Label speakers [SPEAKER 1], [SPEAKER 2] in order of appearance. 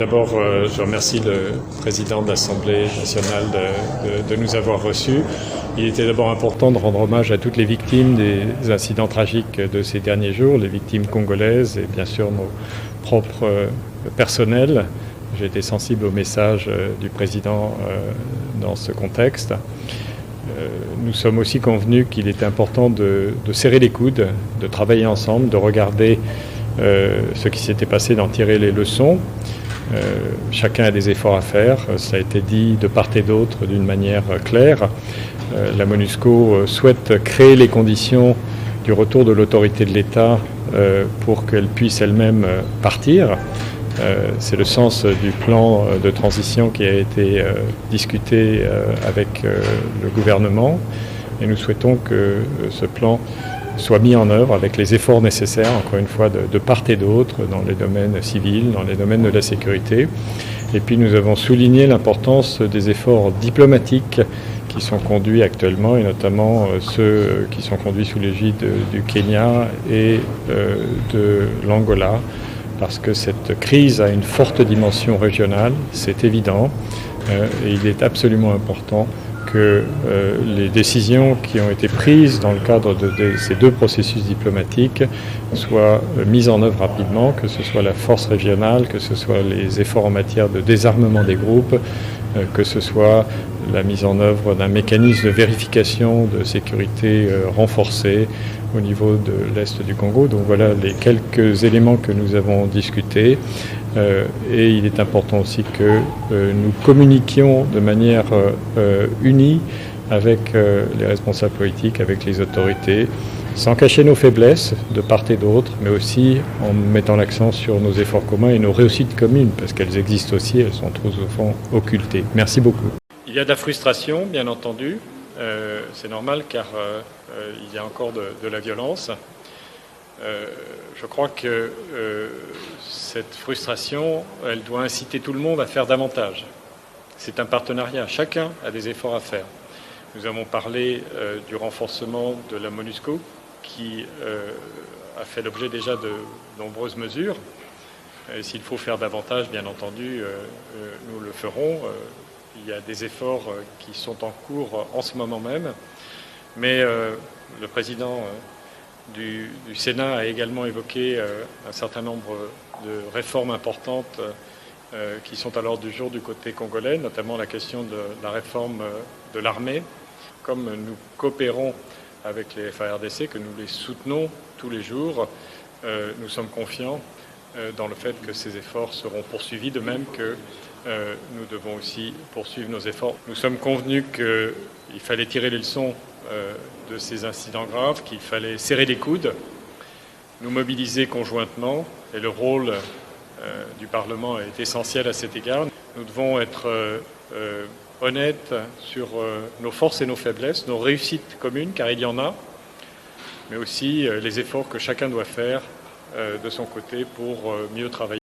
[SPEAKER 1] D'abord, je remercie le président de l'Assemblée nationale de nous avoir reçus. Il était d'abord important de rendre hommage à toutes les victimes des incidents tragiques de ces derniers jours, les victimes congolaises et bien sûr nos propres personnels. J'ai été sensible au message du président dans ce contexte. Nous sommes aussi convenus qu'il était important de serrer les coudes, de travailler ensemble, de regarder ce qui s'était passé, d'en tirer les leçons. Chacun a des efforts à faire, ça a été dit de part et d'autre d'une manière claire. La MONUSCO souhaite créer les conditions du retour de l'autorité de l'État pour qu'elle puisse elle-même partir. C'est le sens du plan de transition qui a été discuté avec le gouvernement et nous souhaitons que ce plan soit mis en œuvre avec les efforts nécessaires, encore une fois, de part et d'autre, dans les domaines civils, dans les domaines de la sécurité. Et puis nous avons souligné l'importance des efforts diplomatiques qui sont conduits actuellement, et notamment ceux qui sont conduits sous l'égide du Kenya et de l'Angola, parce que cette crise a une forte dimension régionale, c'est évident, et il est absolument important que les décisions qui ont été prises dans le cadre de ces deux processus diplomatiques soient mises en œuvre rapidement, que ce soit la force régionale, que ce soit les efforts en matière de désarmement des groupes, que ce soit la mise en œuvre d'un mécanisme de vérification de sécurité renforcé au niveau de l'Est du Congo. Donc voilà les quelques éléments que nous avons discutés. Et il est important aussi que nous communiquions de manière unie avec les responsables politiques, avec les autorités, sans cacher nos faiblesses de part et d'autre, mais aussi en mettant l'accent sur nos efforts communs et nos réussites communes, parce qu'elles existent aussi, elles sont trop souvent occultées. Merci beaucoup. Il y a de la frustration, bien entendu. C'est normal car il y a encore de la violence. Je crois que cette frustration, elle doit inciter tout le monde à faire davantage. C'est un partenariat, chacun a des efforts à faire. Nous avons parlé du renforcement de la MONUSCO qui a fait l'objet déjà de nombreuses mesures. S'il faut faire davantage, bien entendu, nous le ferons. Il y a des efforts qui sont en cours en ce moment même, mais le président du Sénat a également évoqué un certain nombre de réformes importantes qui sont à l'ordre du jour du côté congolais, notamment la question de la réforme de l'armée. Comme nous coopérons avec les FARDC, que nous les soutenons tous les jours, nous sommes confiants dans le fait que ces efforts seront poursuivis, de même que nous devons aussi poursuivre nos efforts. Nous sommes convenus qu'il fallait tirer les leçons de ces incidents graves, qu'il fallait serrer les coudes, nous mobiliser conjointement, et le rôle du Parlement est essentiel à cet égard. Nous devons être honnêtes sur nos forces et nos faiblesses, nos réussites communes, car il y en a, mais aussi les efforts que chacun doit faire de son côté pour mieux travailler.